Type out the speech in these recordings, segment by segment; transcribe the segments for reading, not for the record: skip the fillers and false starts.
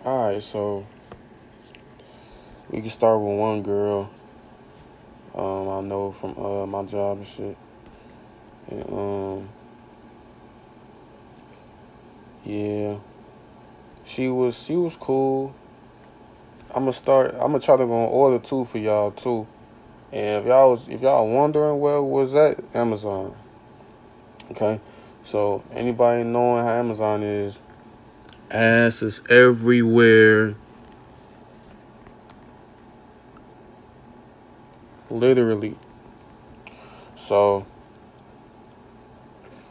Alright, so we can start with one girl. I know from my job and shit. And yeah, she was cool. I'm gonna try to go and order two for y'all too. And if y'all wondering where was that, Amazon. Okay, so anybody knowing how Amazon is, ass is everywhere. Literally. So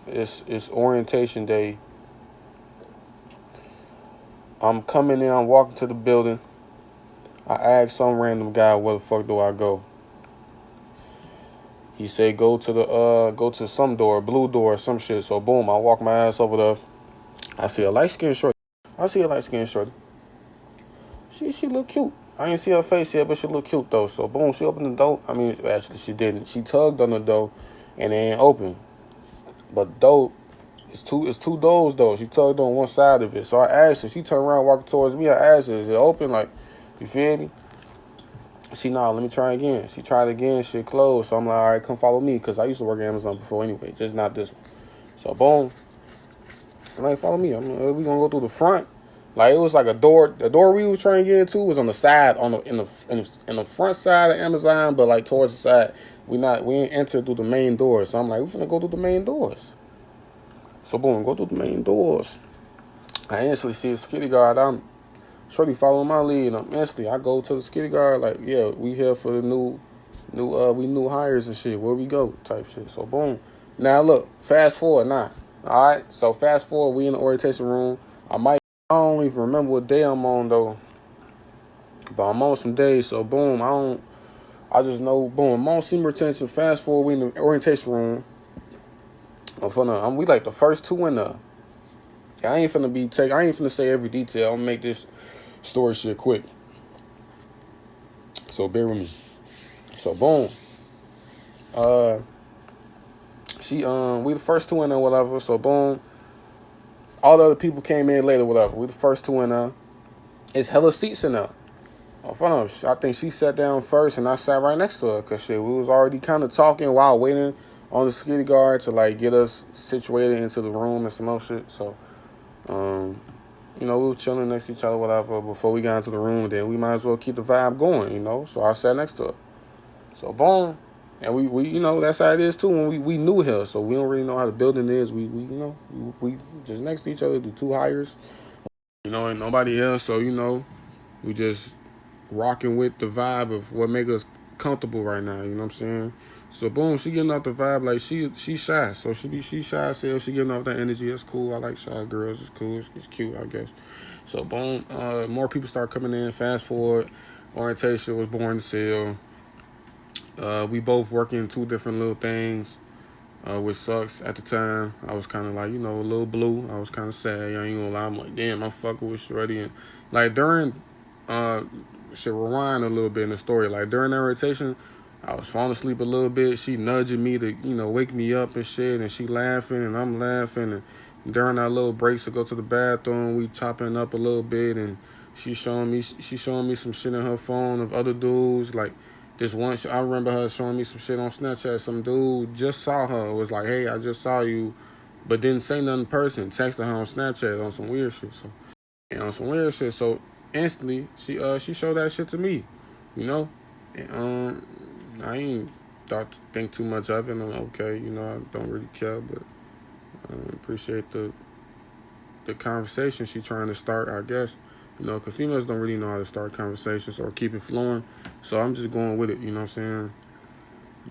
it's orientation day. I'm coming in, I'm walking to the building. I asked some random guy where the fuck do I go. He said go to some door, blue door or some shit. So boom, I walk my ass over there. I see a light skinned shorty. She look cute. I ain't see her face yet, but she look cute though. So boom, she opened the door. I mean, actually she didn't. She tugged on the door, and it ain't open. But the door, it's two doors though. She tugged on one side of it. So I asked her. She turned around, walking towards me. I asked her, is it open? Like, you feel me? Let me try again. She tried again, shit closed. So I'm like, all right, come follow me, because I used to work at Amazon before anyway, just not this one. So boom, I'm like, follow me. We gonna go through the front. Like, it was like a door. The door we was trying to get into was on the side, in the front side of Amazon, but like towards the side. We ain't entered through the main doors. So I'm like, we finna go through the main doors. So boom, go through the main doors. I instantly see a security guard. I'm shorty following my lead. Instantly I go to the security guard, like, yeah, we here for the we new hires and shit. Where we go? Type shit. So boom. Now look, fast forward now. Alright, so fast forward, we in the orientation room. I don't even remember what day I'm on though. But I'm on some days, so boom, I just know, boom, I'm on semen retention. Fast forward, we in the orientation room. We like the first two in there. I ain't finna say every detail. I'm gonna make this story shit quick. So bear with me. So boom. We the first two in there, whatever. So boom. All the other people came in later, whatever. We the first two in there. It's hella seats in there. I think she sat down first, and I sat right next to her, cause shit, we was already kind of talking while waiting on the security guard to like get us situated into the room and some more shit. So, we were chilling next to each other, whatever. Before we got into the room, then we might as well keep the vibe going, So I sat next to her. So boom, and we that's how it is too. When we new here, so we don't really know how the building is. We just next to each other, do two hires, and nobody else. So we just rocking with the vibe of what make us comfortable right now. You know what I'm saying? So boom, she getting off the vibe like she shy. So she shy self. She getting off that energy. That's cool. I like shy girls. It's cool. It's cute, I guess. So boom, more people start coming in. Fast forward, orientation was born to sell. We both working two different little things, which sucks at the time. I was kind of like, a little blue. I was kind of sad. I ain't gonna lie. I'm like, damn, I'm fucking with Shreddy. And like during, should rewind a little bit in the story. Like during that rotation, I was falling asleep a little bit. She nudging me to, wake me up and shit. And she laughing and I'm laughing. And during our little breaks to go to the bathroom, we chopping up a little bit. And she showing me some shit on her phone of other dudes. Like this one, I remember her showing me some shit on Snapchat. Some dude just saw her. It was like, hey, I just saw you. But didn't say nothing in person. Texted her on Snapchat on some weird shit. So instantly she showed that shit to me, And, I ain't think too much of it. I'm okay, I don't really care, but appreciate the conversation she trying to start, I guess. Because females don't really know how to start conversations or keep it flowing. So I'm just going with it, you know what I'm saying?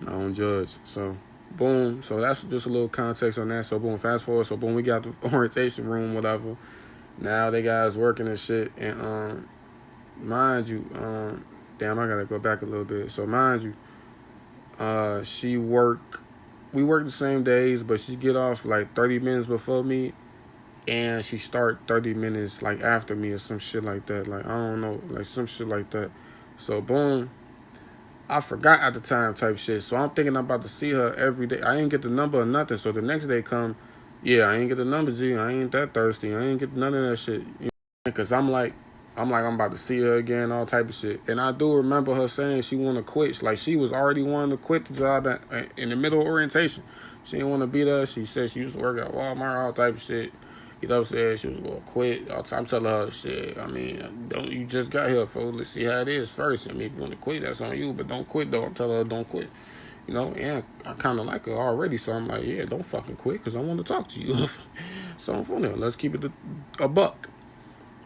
I don't judge. So, boom. So that's just a little context on that. So, boom, fast forward. So, boom, we got the orientation room, whatever. Now they guys working and shit. And, mind you, damn, I got to go back a little bit. So, mind you, we work the same days, but she get off like 30 minutes before me. And she start 30 minutes like after me or some shit like that. Like, I don't know, like some shit like that. So boom, I forgot at the time type shit. So I'm thinking I'm about to see her every day. I ain't get the number or nothing. So the next day come, yeah, I ain't get the number, G. I ain't that thirsty. I ain't get none of that shit. Because I'm like, I'm like, I'm about to see her again, all type of shit. And I do remember her saying she want to quit. Like, she was already wanting to quit the job in the middle of orientation. She didn't want to be there. She said she used to work at Walmart, all type of shit. You know what I'm saying? She was going to quit. I'm telling her, shit, I mean, don't you just got here, folks. Let's see how it is first. I mean, if you want to quit, that's on you. But don't quit, though. I'm telling her, don't quit. You know, and I kind of like her already. So I'm like, yeah, don't fucking quit because I want to talk to you. So I'm from there. Let's keep it a buck.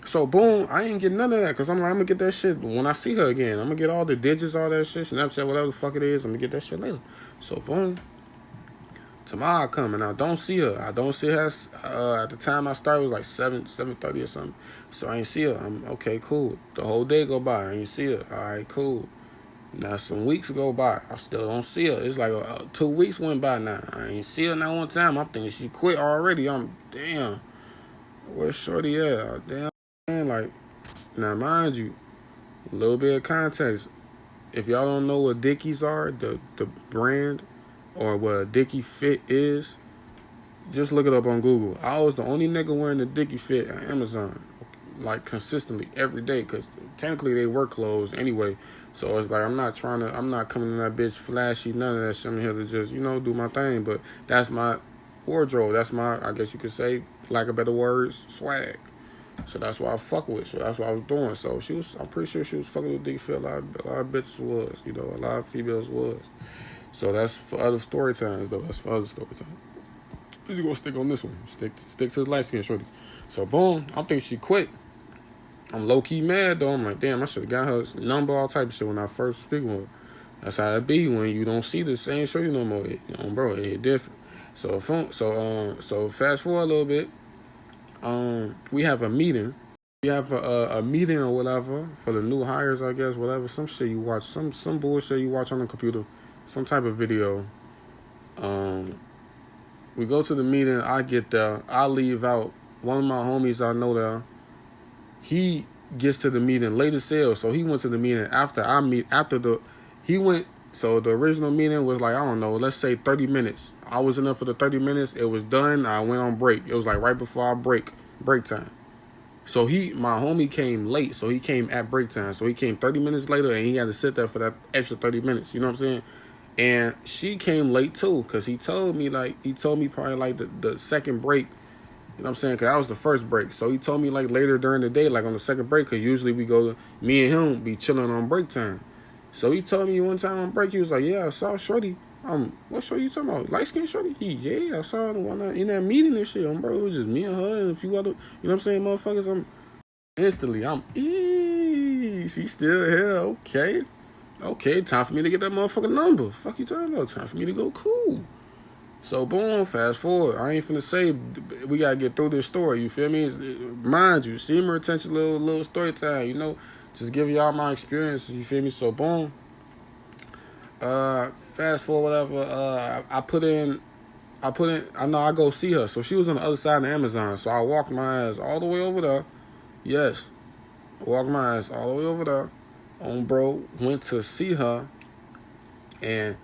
So, boom, I ain't getting none of that because I'm like, I'm going to get that shit when I see her again. I'm going to get all the digits, all that shit, Snapchat, whatever the fuck it is. I'm going to get that shit later. So, boom. Tomorrow I come and I don't see her. I don't see her. At the time I started, it was like 7:30 or something. So I ain't see her. I'm okay, cool. The whole day go by. I ain't see her. All right, cool. Now some weeks go by. I still don't see her. It's like 2 weeks went by now. I ain't see her not one time. I'm thinking she quit already. I'm, damn. Where's Shorty at? Damn. Man, like, now mind you, a little bit of context. If y'all don't know what Dickies are, the brand, or what a Dickie Fit is, just look it up on Google. I was the only nigga wearing the Dickie Fit on Amazon, like consistently every day, because technically they work clothes anyway. So it's like I'm not coming in that bitch flashy, none of that shit. I'm here to just, do my thing. But that's my wardrobe. That's my, I guess you could say, lack of better words, swag. So that's what I fuck with. So that's what I was doing. So I'm pretty sure she was fucking with Dickie Fit. A lot of bitches was, a lot of females was. So that's for other story times, though. That's for other story times. We're just gonna stick on this one. Stick to the light skin shorty. So boom, I'm thinking she quit. I'm low key mad though. I'm like, damn, I should have got her number, all type of shit when I first speak with her. That's how it be when you don't see the same shorty no more. Bro, it different. So fast forward a little bit. We have a meeting. We have a meeting or whatever for the new hires, I guess, whatever. Some shit you watch, some bullshit you watch on the computer, some type of video. We go to the meeting. I get there. I leave out. One of my homies I know there, he gets to the meeting late as hell. So he went to the meeting so the original meeting was like, I don't know, let's say 30 minutes. I was in there for the 30 minutes. It was done. I went on break. It was like right before our break time. So my homie came late. So he came at break time. So he came 30 minutes later and he had to sit there for that extra 30 minutes. You know what I'm saying? And she came late too, because he told me probably like the second break, you know what I'm saying? Because that was the first break. So he told me like later during the day, like on the second break, because usually me and him be chilling on break time. So he told me one time on break, he was like, yeah, I saw Shorty. What Shorty you talking about? Light skin Shorty? Yeah, I saw her in that meeting and shit. Bro, it was just me and her and a few other, you know what I'm saying, motherfuckers. She's still here, okay. Okay, time for me to get that motherfucking number. Fuck you talking about? Time for me to go cool. So, boom, fast forward. I ain't finna say we gotta get through this story. You feel me? Mind you, Semen retention, little story time, just give y'all my experiences. You feel me? So, boom. Fast forward, whatever. I know I go see her. So, she was on the other side of Amazon. So, I walked my ass all the way over there. Yes. I walked my ass all the way over there. Bro, went to see her, and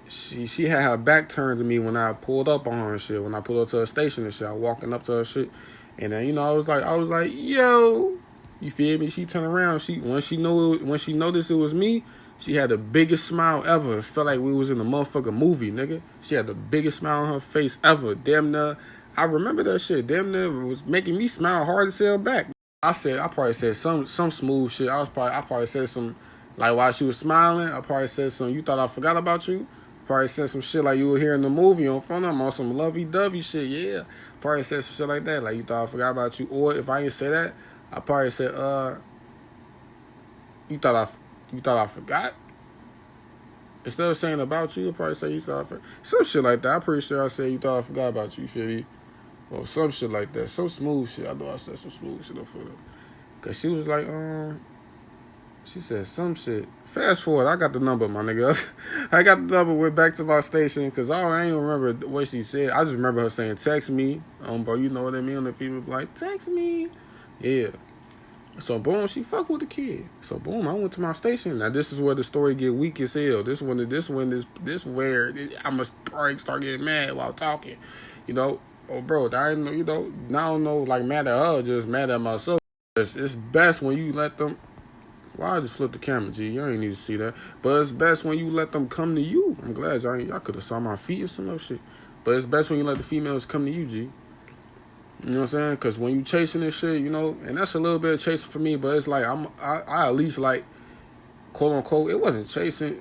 she had her back turned to me when I pulled up on her and shit. When I pulled up to her station and shit, I walking up to her shit, and then I was like, yo, you feel me? She turned around. When she noticed it was me, she had the biggest smile ever. It felt like we was in a motherfucking movie, nigga. She had the biggest smile on her face ever. Damn near, I remember that shit. Damn near was making me smile hard as hell back. I probably said some smooth shit. I probably said some, like while she was smiling, I probably said some, you thought I forgot about you? Probably said some shit like you were here in the movie on front of them on some lovey-dovey shit, yeah. Probably said some shit like that, like you thought I forgot about you. Or if I didn't say that, I probably said, you thought I forgot? Instead of saying about you, I probably say you thought I forgot. Some shit like that. I'm pretty sure I said you thought I forgot about you feel me? Or some shit like that. Some smooth shit. I know I said some smooth shit up for them. Because she was like, she said some shit. Fast forward, I got the number, my nigga. I got the number, went back to my station, because I ain't remember what she said. I just remember her saying, text me. Bro, you know what I mean? On the female, like, text me. Yeah. So, boom, she fucked with the kid. So, boom, I went to my station. Now, this is where the story get weak as hell. This where I must probably start getting mad while talking. Oh, bro, I don't know, like mad at her, just mad at myself. It's best when you let them. Well, I just flipped the camera, G. You ain't need to see that. But it's best when you let them come to you. I'm glad y'all could have saw my feet or some other shit. But it's best when you let the females come to you, G. You know what I'm saying? Because when you chasing this shit, you know, and that's a little bit of chasing for me, but it's like I at least like, quote unquote, it wasn't chasing.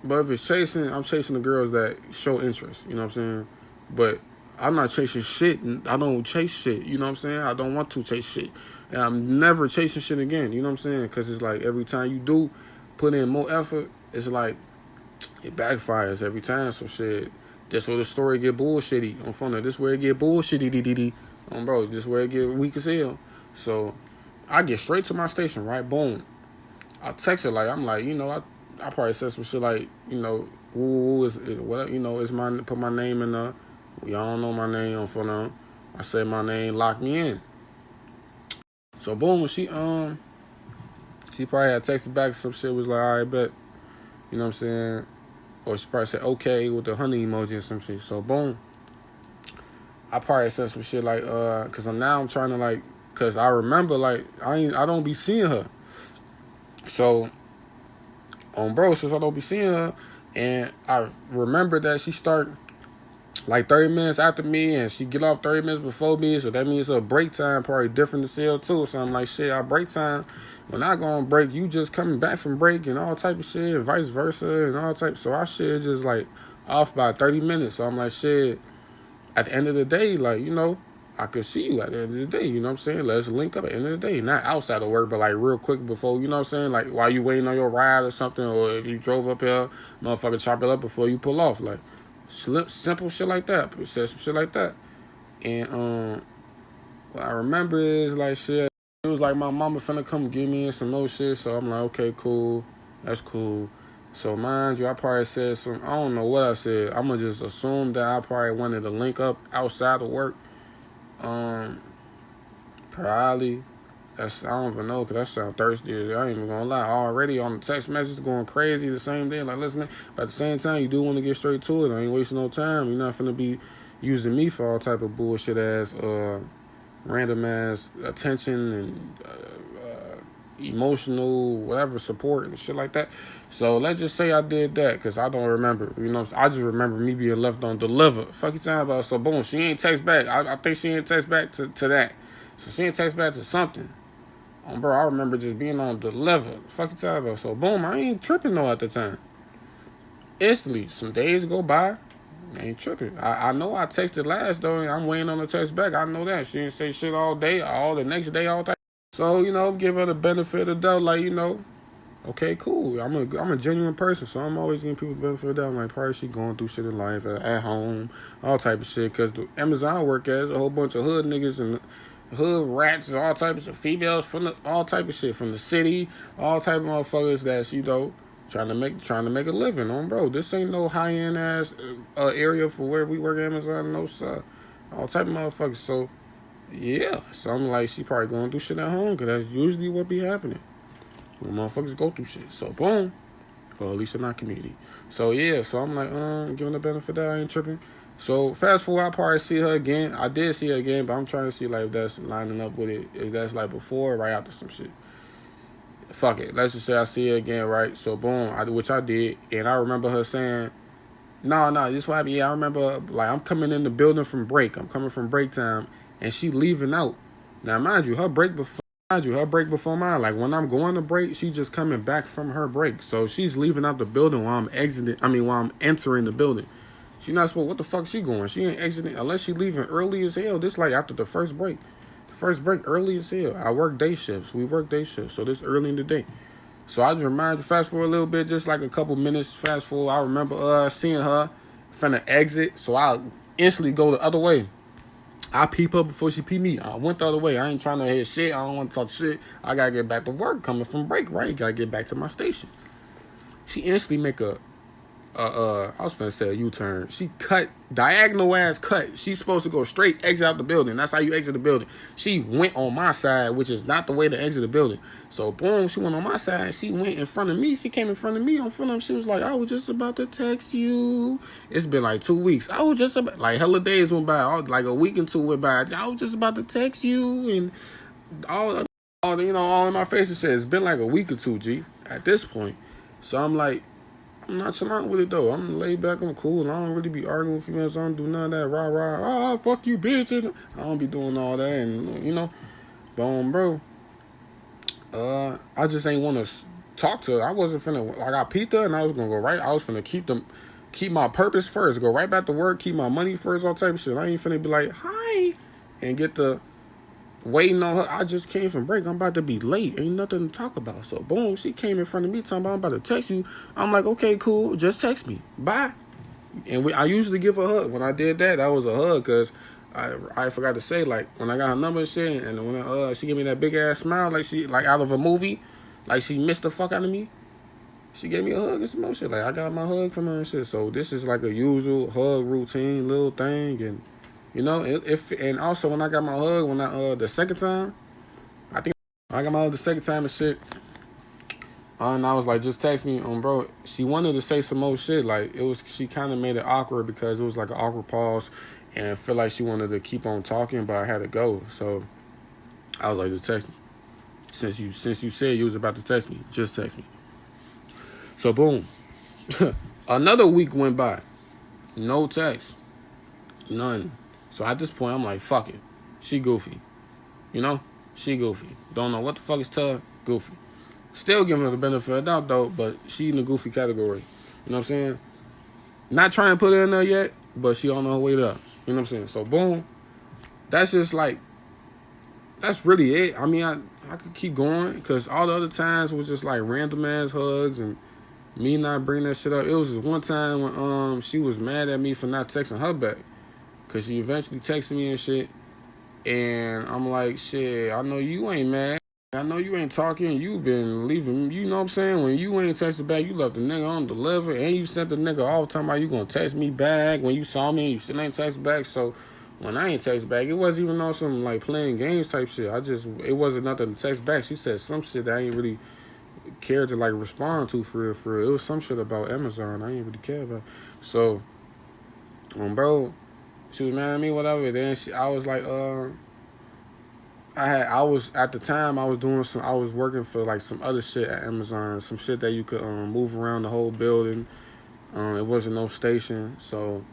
But if it's chasing, I'm chasing the girls that show interest. You know what I'm saying? But I'm not chasing shit. I don't chase shit. You know what I'm saying? I don't want to chase shit. And I'm never chasing shit again. You know what I'm saying? Because it's like every time you do put in more effort, it's like it backfires every time. So shit, that's where the story get bullshitty. On front of this where it get bullshitty. Bro, this where it get weak as hell. So I get straight to my station, right? Boom. I text her like, I'm like, you know, I probably said some shit like, you know, woo is what, you know, it's my, put my name in there. Y'all don't know my name on phone on. I say my name, lock me in. So boom, she probably had texted back some shit, was like, all right, bet. You know what I'm saying? Or she probably said okay with the honey emoji or some shit. So boom. I probably said some shit like, cause I'm trying to like, cause I remember like I don't be seeing her. So bro, since I don't be seeing her, and I remember that she start like 30 minutes after me, and she get off 30 minutes before me, so that means her break time probably different to sell too. So I'm like, shit, our break time, when I go on break, you just coming back from break and all type of shit, and vice versa, and all type. So our shit just like off by 30 minutes. So I'm like, shit, at the end of the day, like, you know, I could see you at the end of the day, you know what I'm saying? Let's link up at the end of the day. Not outside of work, but like real quick before, you know what I'm saying? Like while you waiting on your ride or something, or if you drove up here, motherfucker chop it up before you pull off. Like simple shit like that. Said some shit like that. And what I remember is like shit, it was like my mama finna come give me some more shit. So I'm like, okay, cool. That's cool. So mind you, I probably said some, I don't know what I said. I'm gonna just assume that I probably wanted to link up outside of work. Probably. I don't even know, because that sound thirsty. I ain't even gonna lie. Already on the text message going crazy the same day. Like, listen, but at the same time, you do want to get straight to it. I ain't wasting no time. You're not finna be using me for all type of bullshit ass, random ass attention and emotional, whatever, support and shit like that. So let's just say I did that, because I don't remember. You know, I just remember me being left on deliver. Fuck you talking about? So boom, she ain't text back. I think she ain't text back to that. So she ain't text back to something. Bro, I remember just being on deliver. Fuck you talking about? So boom, I ain't tripping though at the time. Instantly, some days go by, I ain't tripping. I know I texted last though, and I'm waiting on the text back. I know that. She didn't say shit all day, all the next day, all time. So, you know, give her the benefit of the doubt, like, you know, okay, cool. I'm a genuine person, so I'm always giving people the benefit of the doubt. I'm like, probably she going through shit in life, at home, all type of shit. Because the Amazon work as a whole bunch of hood niggas and hood rats and all types of females from all type of shit from the city, all type of motherfuckers that's, you know, trying to make a living on, bro. This ain't no high end ass area for where we work at Amazon, no sir. All type of motherfuckers. So yeah, so I'm like, she probably going through shit at home, because that's usually what be happening when motherfuckers go through shit. So boom, or at least in our community. So yeah, so I'm like, giving the benefit that I ain't tripping. So fast forward, I probably see her again. I did see her again, but I'm trying to see like if that's lining up with it. If that's like before or right after some shit. Fuck it. Let's just say I see her again, right? So boom, which I did, and I remember her saying, no, this is what happened. Yeah, I remember like I'm coming in the building from break. I'm coming from break time, and she leaving out. Now mind you, her break before mine. Like when I'm going to break, she just coming back from her break. So she's leaving out the building while I'm entering the building. She not supposed. What the fuck she going? She ain't exiting unless she leaving early as hell. This like after the first break. The first break early as hell. I work day shifts. We work day shifts. So this early in the day. So I just remind you, fast forward a little bit, just like a couple minutes. Fast forward, I remember seeing her finna exit. So I instantly go the other way. I peep her before she peep me. I went the other way. I ain't trying to hear shit. I don't want to talk shit. I gotta get back to work coming from break, right? Gotta get back to my station. She instantly make I was finna say a U-turn. She cut, diagonal ass cut. She's supposed to go straight, exit out the building. That's how you exit the building. She went on my side, which is not the way to exit the building. So boom, she went on my side. She went in front of me. She came in front of me. On front of him, she was like, I was just about to text you. It's been like 2 weeks. I was just about, like hella days went by. Like a week and two went by. I was just about to text you, and all, all in my face and shit. It's been like a week or two, G, at this point. So I'm like, I'm not chilling with it though. I'm laid back, I'm cool. I don't really be arguing with females. I don't do none of that rah rah. Ah, fuck you, bitch. And I don't be doing all that, and boom, bro. I just ain't want to talk to her. I wasn't finna, like, I peeped her and I was gonna go right. I was finna keep my purpose first, go right back to work, keep my money first, all type of shit. I ain't finna be like, hi, and get the waiting on her. I just came from break. I'm about to be late. Ain't nothing to talk about. So boom, she came in front of me talking about I'm about to text you. I'm like, okay, cool. Just text me. Bye. And I usually give her a hug. When I did that, that was a hug because I forgot to say, like, when I got her number and shit, and when she gave me that big ass smile, like out of a movie, like she missed the fuck out of me. She gave me a hug and some more shit. Like, I got my hug from her and shit. So this is like a usual hug routine little thing. And and also when I got my hug, the second time, I think I got my hug the second time and shit. And I was like, just text me, bro. She wanted to say some more shit. Like, she kind of made it awkward because it was like an awkward pause, and I feel like she wanted to keep on talking, but I had to go. So I was like, just text me. Since you said you was about to text me, just text me. So boom, another week went by, no text, none. So at this point, I'm like, fuck it, she goofy, she goofy. Don't know what the fuck is to her, goofy. Still giving her the benefit of the doubt though, but she in the goofy category. You know what I'm saying? Not trying to put her in there yet, but she on her way up. You know what I'm saying? So boom, that's just like, that's really it. I mean, I could keep going because all the other times was just like random ass hugs and me not bringing that shit up. It was just one time when she was mad at me for not texting her back because she eventually texted me and shit, and I'm like, shit, I know you ain't mad. I know you ain't talking. You been leaving. You know what I'm saying? When you ain't texted back, you left the nigga on deliver, and you sent the nigga all the time about you gonna text me back. When you saw me, you still ain't text back. So when I ain't text back, it wasn't even on some like playing games type shit. It wasn't nothing to text back. She said some shit that I ain't really cared to like respond to for real. It was some shit about Amazon I ain't really care about. So, bro, she was mad at me, whatever. Then I was like, I was at the time I was working for like some other shit at Amazon, some shit that you could move around the whole building. It wasn't no station, so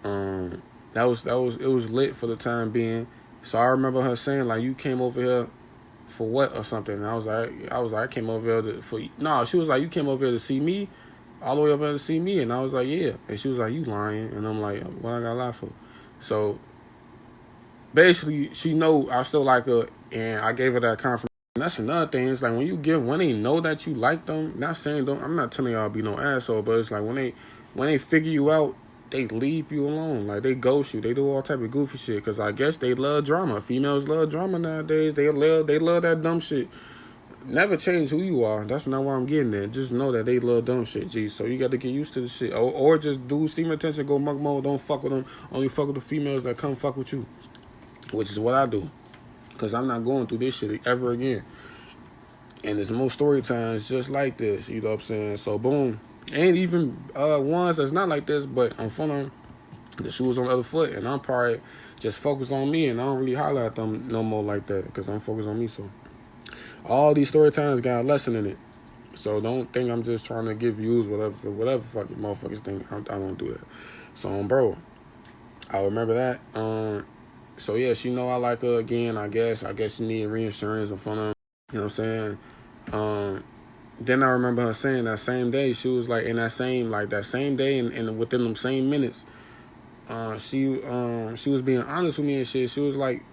it was lit for the time being. So I remember her saying like, you came over here for what or something, and I was like I came over here she was like, you came over here to see me, all the way over here to see me, and I was like, yeah, and she was like, you lying, and I'm like, what I got lie for? So basically, she know I still like her, and I gave her that confirmation. And that's another thing. It's like when they know that you like them. Not saying don't. I'm not telling y'all be no asshole, but it's like when they figure you out, they leave you alone. Like they ghost you. They do all type of goofy shit. Because I guess they love drama. Females love drama nowadays. They love that dumb shit. Never change who you are. That's not why I'm getting there. Just know that they love dumb shit, G. So you got to get used to the shit. Or just do steam attention, go muck mode. Don't fuck with them. Only fuck with the females that come fuck with you. Which is what I do. Because I'm not going through this shit ever again. And there's more story times just like this. You know what I'm saying? So, boom. And even ones that's not like this, but I'm feeling the shoes on the other foot. And I'm probably just focused on me. And I don't really holler at them no more like that. Because I'm focused on me. So, all these story times got a lesson in it. So, don't think I'm just trying to give views, whatever fucking motherfuckers think. I don't do that. So, bro, I remember that. So yeah, she know I like her again. I guess she need reinsurance in front of her. You know what I'm saying? Then I remember her saying that same day, she was like, that same day and within them same minutes, she was being honest with me and shit. She was like,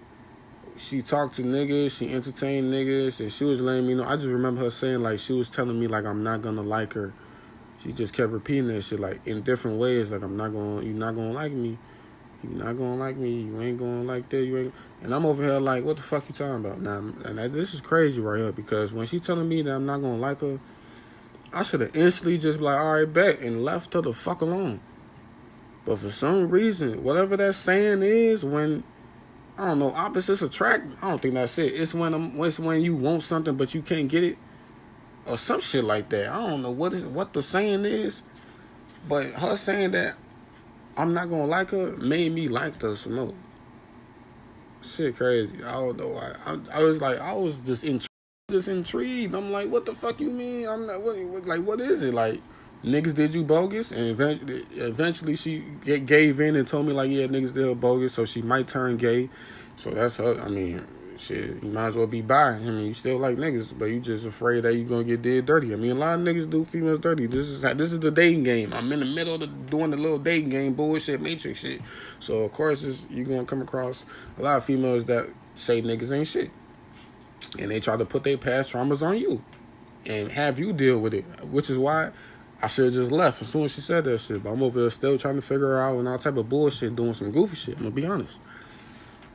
she talked to niggas, she entertained niggas, and she was letting me know. I just remember her saying like, she was telling me like, I'm not gonna like her. She just kept repeating that shit like in different ways. Like, you're not gonna like me. You're not gonna like me. You ain't gonna like that. You ain't. And I'm over here like, what the fuck you talking about? Now, and this is crazy right here because when she telling me that I'm not gonna like her, I should have instantly just be like, all right, bet, and left her the fuck alone. But for some reason, whatever that saying is, when I don't know, opposites attract. I don't think that's it. It's when you want something but you can't get it, or some shit like that. I don't know what the saying is, but her saying that I'm not gonna like her made me like her some more. Shit crazy. I don't know why. I was like, I was just intrigued. I'm like, what the fuck you mean? I'm not, what is it? Like, niggas did you bogus? And eventually she gave in and told me, like, yeah, niggas did her bogus, so she might turn gay. So that's her. I mean, shit, you might as well be bi. I mean, you still like niggas, but you just afraid that you gonna get did dirty. I mean, a lot of niggas do females dirty. This is the dating game. I'm in the middle of doing the little dating game bullshit, matrix shit. So of course, you gonna come across a lot of females that say niggas ain't shit, and they try to put their past traumas on you and have you deal with it. Which is why I should have just left as soon as she said that shit. But I'm over there still trying to figure her out and all type of bullshit, doing some goofy shit. I'm gonna be honest.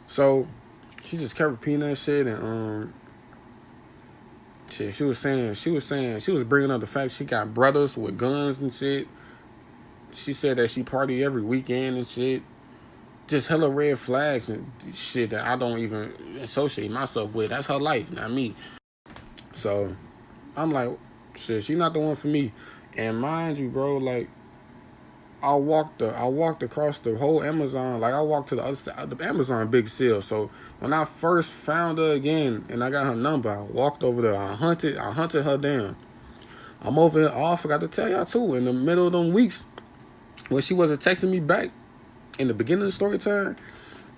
So she just kept repeating that shit, and shit. She was bringing up the fact she got brothers with guns and shit. She said that she party every weekend and shit. Just hella red flags and shit that I don't even associate myself with. That's her life, not me. So I'm like, shit, she not the one for me. And mind you, bro, like, I walked across the whole Amazon. Like, I walked to the other side, the Amazon big sale. So when I first found her again and I got her number, I walked over there. I hunted her down. I'm over here. Oh, I forgot to tell y'all too. In the middle of them weeks when she wasn't texting me back in the beginning of the story time,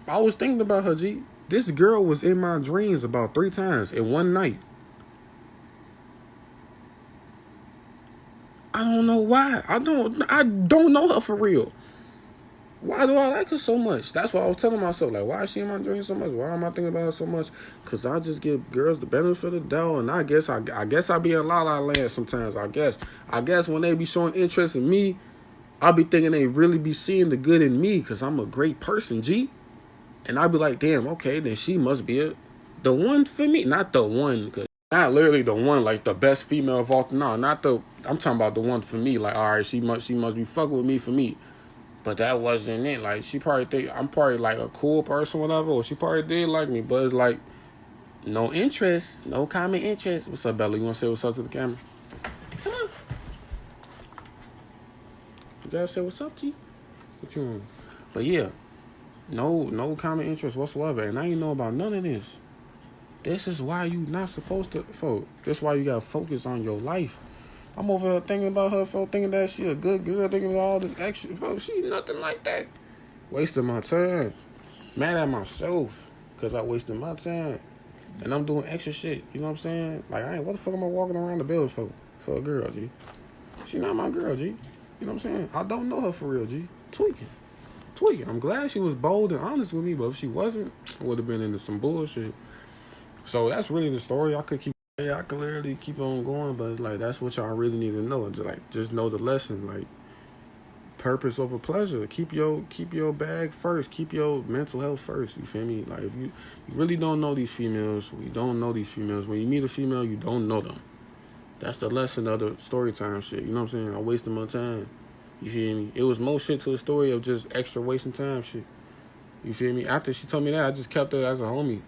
I was thinking about her, G. This girl was in my dreams about 3 times in one night. I don't know why. I don't know her for real. Why do I like her so much? That's what I was telling myself. Like, why is she in my dreams so much? Why am I thinking about her so much? Because I just give girls the benefit of the doubt, and I guess I be in la la land sometimes. I guess when they be showing interest in me, I be thinking they really be seeing the good in me because I'm a great person, G. And I be like, damn, okay, then she must be the one for me. Not the one, because not literally the one, like the best female of all time. No, I'm talking about the one for me. Like, all right, she must be fucking with me for me. But that wasn't it. Like, she probably think I'm probably like a cool person, whatever. Or she probably did like me, but it's like no interest, no common interest. What's up, Bella? You want to say what's up to the camera? Come on. You gotta say what's up, G. What you want? But yeah, no common interest whatsoever, and I ain't know about none of this. This is why you not supposed to, folk. This is why you gotta focus on your life. I'm over here thinking about her, folk, thinking that she a good girl, thinking about all this extra, folk. She nothing like that. Wasting my time. Mad at myself because I wasted my time. And I'm doing extra shit. You know what I'm saying? Like, what the fuck am I walking around the building for a girl, G? She not my girl, G. You know what I'm saying? I don't know her for real, G. Tweaking. I'm glad she was bold and honest with me, but if she wasn't, I would have been into some bullshit. So that's really the story. I could literally keep on going, but it's like that's what y'all really need to know. Just know the lesson. Like, purpose over pleasure. Keep your bag first. Keep your mental health first. You feel me? Like, if you really don't know these females, we don't know these females. When you meet a female, you don't know them. That's the lesson of the story time shit. You know what I'm saying? I wasted my time. You feel me? It was more shit to the story of just extra wasting time shit. You feel me? After she told me that, I just kept her as a homie.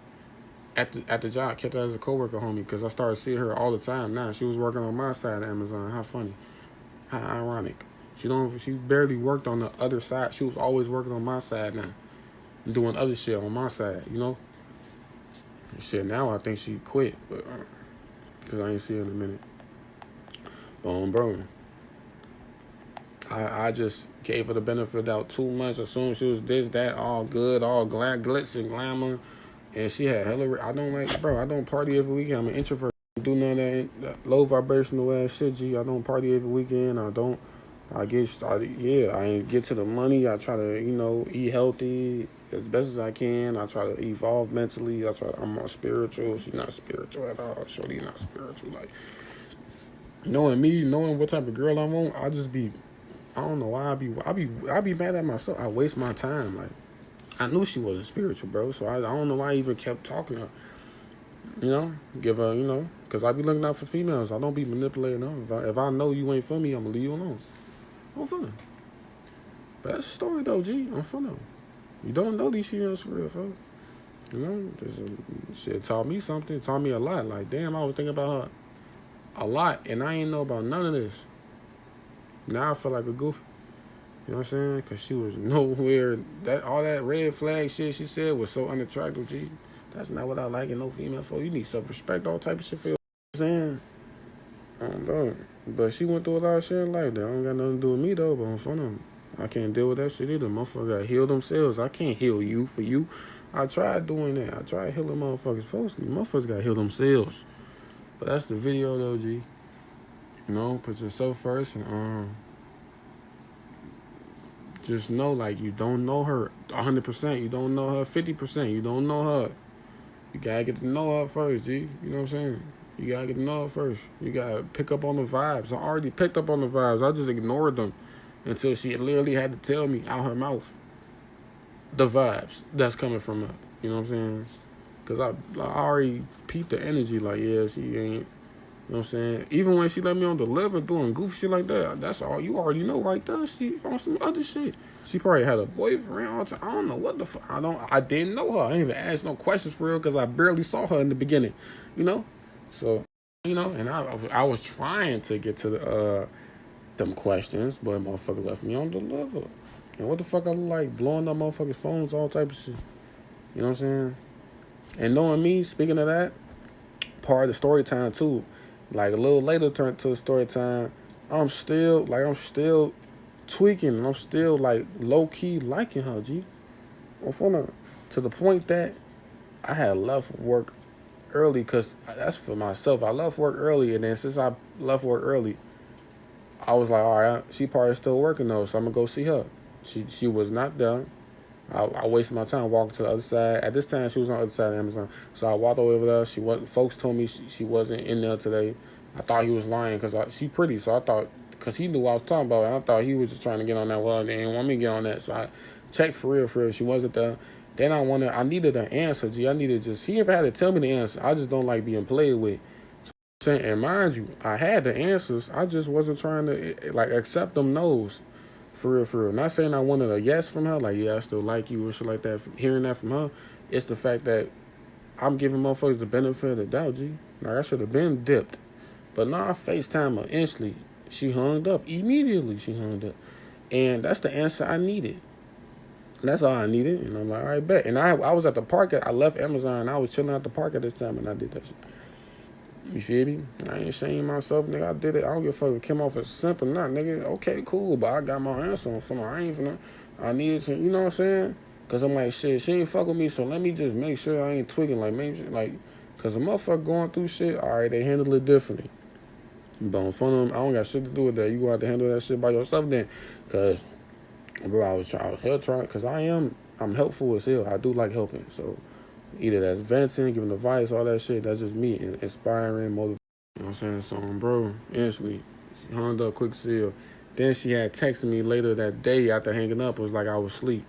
At the job, kept her as a coworker homie because I started seeing her all the time now. She was working on my side of Amazon. How funny. How ironic. She barely worked on the other side. She was always working on my side now. Doing other shit on my side, you know? Shit, now I think she quit. But because I ain't see her in a minute. Bro. I just gave her the benefit of the doubt too much. As soon as she was this, that, all good, all glitz and glamour. And she had hella, I don't party every weekend. I'm an introvert. I don't do none of that low vibrational ass shit, G. I don't party every weekend. I get to the money. I try to, eat healthy as best as I can. I try to evolve mentally. I'm more spiritual. She's not spiritual at all. Shorty not spiritual. Like, knowing me, knowing what type of girl I want, I don't know why I be mad at myself. I waste my time. Like, I knew she wasn't spiritual, bro. So I don't know why I even kept talking to her. You know, give her, because I be looking out for females. I don't be manipulating her. If I know you ain't for me, I'm going to leave you alone. I'm fun. But that's the story, though, G. I'm fun, though. You don't know these females for real, folks. Shit taught me something. It taught me a lot. Like, damn, I was thinking about her a lot, and I ain't know about none of this. Now I feel like a goofy. You know what I'm saying? Because she was nowhere. All that red flag shit she said was so unattractive, G. That's not what I like in no female for. You need self-respect, all type of shit for your saying. Bro. But she went through a lot of shit like that. I don't got nothing to do with me, though, but I'm fun of them. I can't deal with that shit either. Motherfuckers got heal themselves. I can't heal you for you. I tried doing that. I tried healing motherfuckers. Folks, motherfuckers got to heal themselves. But that's the video, though, G. You know, put yourself first and just know, like, you don't know her 100%. You don't know her 50%. You don't know her. You gotta get to know her first, G. You know what I'm saying? You gotta get to know her first. You gotta pick up on the vibes. I already picked up on the vibes. I just ignored them until she literally had to tell me out her mouth the vibes that's coming from her. You know what I'm saying? Because I already peeped the energy, like, yeah, she ain't. You know what I'm saying? Even when she let me on the liver doing goofy shit like that, that's all you already know right there. She on some other shit. She probably had a boyfriend all the time. I don't know what the fuck. I didn't know her. I didn't even ask no questions for real because I barely saw her in the beginning. You know? So, you know, and I was trying to get to them questions, but motherfucker left me on the liver. And what the fuck I look like? Blowing up motherfuckers' phones, all type of shit. You know what I'm saying? And knowing me, speaking of that, part of the story time too. Like a little later turned to the story time. I'm still tweaking. I'm still like low key liking her, G. To the point that I had left work early because that's for myself. I left work early, and then since I left work early, I was like, all right, she probably still working though, so I'm gonna go see her. She was not there. I wasted my time walking to the other side. At this time, she was on the other side of Amazon. So I walked over there. Folks told me she wasn't in there today. I thought he was lying because she pretty. So I thought, because he knew what I was talking about, and I thought he was just trying to get on that. Well, they didn't want me to get on that. So I checked for real. She wasn't there. Then I needed an answer, G. She never had to tell me the answer. I just don't like being played with. So, and mind you, I had the answers. I just wasn't trying to, like, accept them no's. For real. Not saying I wanted a yes from her, like, yeah, I still like you or shit like that. Hearing that from her, it's the fact that I'm giving motherfuckers the benefit of the doubt, G. Like, I should have been dipped. But now I FaceTime her instantly. She hung up. Immediately she hung up. And that's the answer I needed. That's all I needed. And I'm like, all right, bet. And I was at the park. I left Amazon. And I was chilling at the park at this time, and I did that shit. You feel me? I ain't shaming myself, nigga. I did it. I don't give a fuck if it came off as simple or not, nigga. Okay, cool, but I got my answer on phone. I ain't finna. I needed to, you know what I'm saying? Because I'm like, shit, she ain't fuck with me, so let me just make sure I ain't tweaking. Like, maybe, like, because a motherfucker going through shit, all right, they handle it differently. But on phone of them, I don't got shit to do with that. You gonna have to handle that shit by yourself then. Because, bro, I was trying, because I'm helpful as hell. I do like helping, so. Either that's venting, giving advice, all that shit. That's just me, inspiring, motivating. You know what I'm saying? So, bro, instantly, she hung up quick seal. Then she had texted me later that day after hanging up. It was like I was asleep.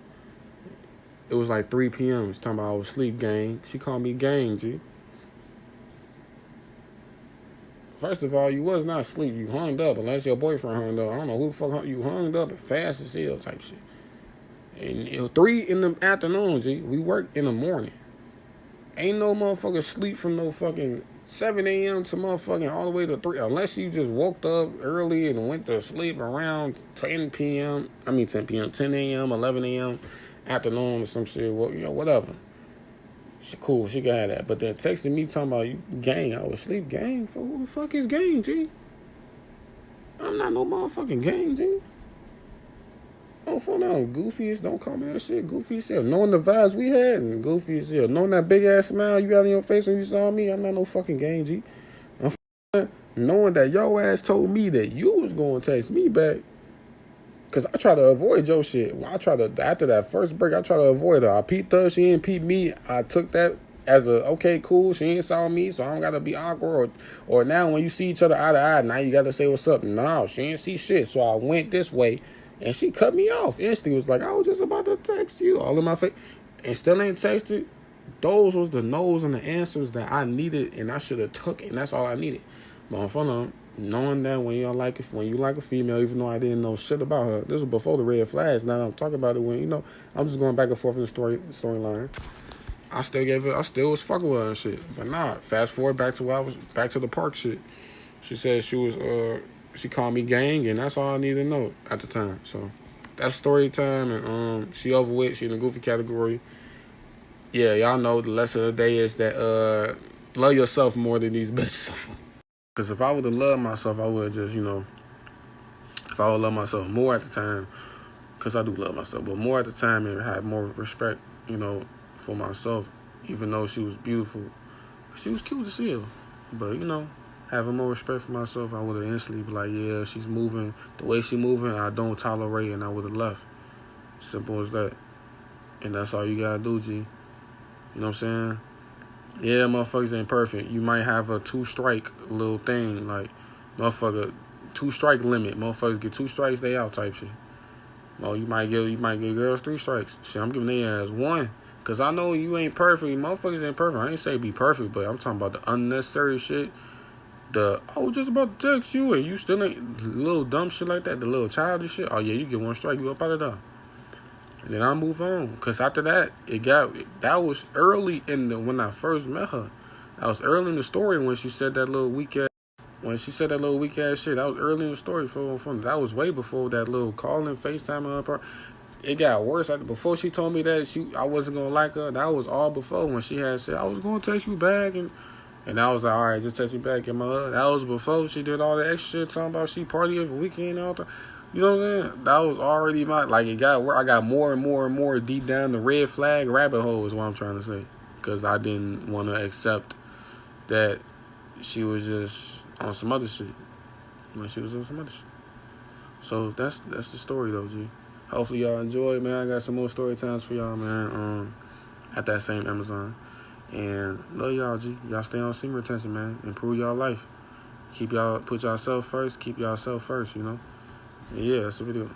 It was like 3 p.m. She's talking about I was asleep, gang. She called me gang, G. First of all, you was not asleep. You hung up, unless your boyfriend hung up. I don't know who the fuck you hung up fast as hell type shit. And it was 3 in the afternoon, G. We work in the morning. Ain't no motherfucker sleep from no fucking 7 a.m. to motherfucking all the way to 3. Unless you just woke up early and went to sleep around 10 p.m. 10 a.m., 11 a.m. afternoon or some shit. Well, you know, whatever. She cool. She got that. But then texting me talking about you gang. I was sleep gang. For who the fuck is gang, G? I'm not no motherfucking gang, G. Oh, for now, goofy as don't call me that shit. Goofy as hell. Knowing the vibes we had and goofy as hell. Knowing that big ass smile you had on your face when you saw me, I'm not no fucking gang, G. I'm knowing that your ass told me that you was going to text me back. Cause I try to avoid your shit. After that first break, I try to avoid her. I peeped her, she didn't peep me. I took that as a okay, cool. She ain't saw me, so I don't gotta be awkward. Or now when you see each other eye to eye, now you gotta say what's up. No, she ain't see shit, so I went this way. And she cut me off instantly. Was like, I was just about to text you. All in my face. And still ain't texted. Those was the no's and the answers that I needed and I should have took. And that's all I needed. But on phone, knowing that when you like a female, even though I didn't know shit about her. This was before the red flags. Now I'm talking about it when, I'm just going back and forth in the storyline. I still was fucking with her and shit. But nah, fast forward back to the park shit. She said she called me gang, and that's all I needed to know at the time. So, that's story time, and she overweight. She in the goofy category. Yeah, y'all know the lesson of the day is that love yourself more than these bitches. Because if I would have loved myself, I would just, if I would love myself more at the time, because I do love myself, but more at the time and had more respect, for myself, even though she was beautiful. She was cute as hell. But, having more respect for myself, I would have instantly be like, yeah, she's moving. The way she moving, I don't tolerate, and I would have left. Simple as that. And that's all you got to do, G. You know what I'm saying? Yeah, motherfuckers ain't perfect. You might have a 2-strike little thing, like, motherfucker, 2-strike limit. Motherfuckers get 2 strikes, they out type shit. No, you might give girls 3 strikes. Shit, I'm giving their ass 1. Because I know you ain't perfect. Motherfuckers ain't perfect. I ain't say be perfect, but I'm talking about the unnecessary shit. I was just about to text you and you still ain't, little dumb shit like that, the little childish shit. Oh, yeah, you get 1 strike, you up out of there. And then I move on. Because after that, that was early when I first met her. That was early in the story when she said that little weak ass. When she said that little weak ass shit, that was early in the story. That was way before that little calling, FaceTime on her part. It got worse. Before she told me that I wasn't going to like her, that was all before when she had said, I was going to text you back. And I was like, all right, just text me back. That was before she did all the extra shit, talking about she party every weekend and all that. You know what I'm saying? That was already it got where I got more and more and more deep down the red flag rabbit hole is what I'm trying to say. Because I didn't want to accept that she was just on some other shit. When she was on some other shit. So that's the story though, G. Hopefully y'all enjoy it, man. I got some more story times for y'all, man. At that same Amazon. And love y'all, G. Y'all stay on semen retention, man. Improve y'all life. Put yourself first. Keep yourself first, And yeah, that's the video.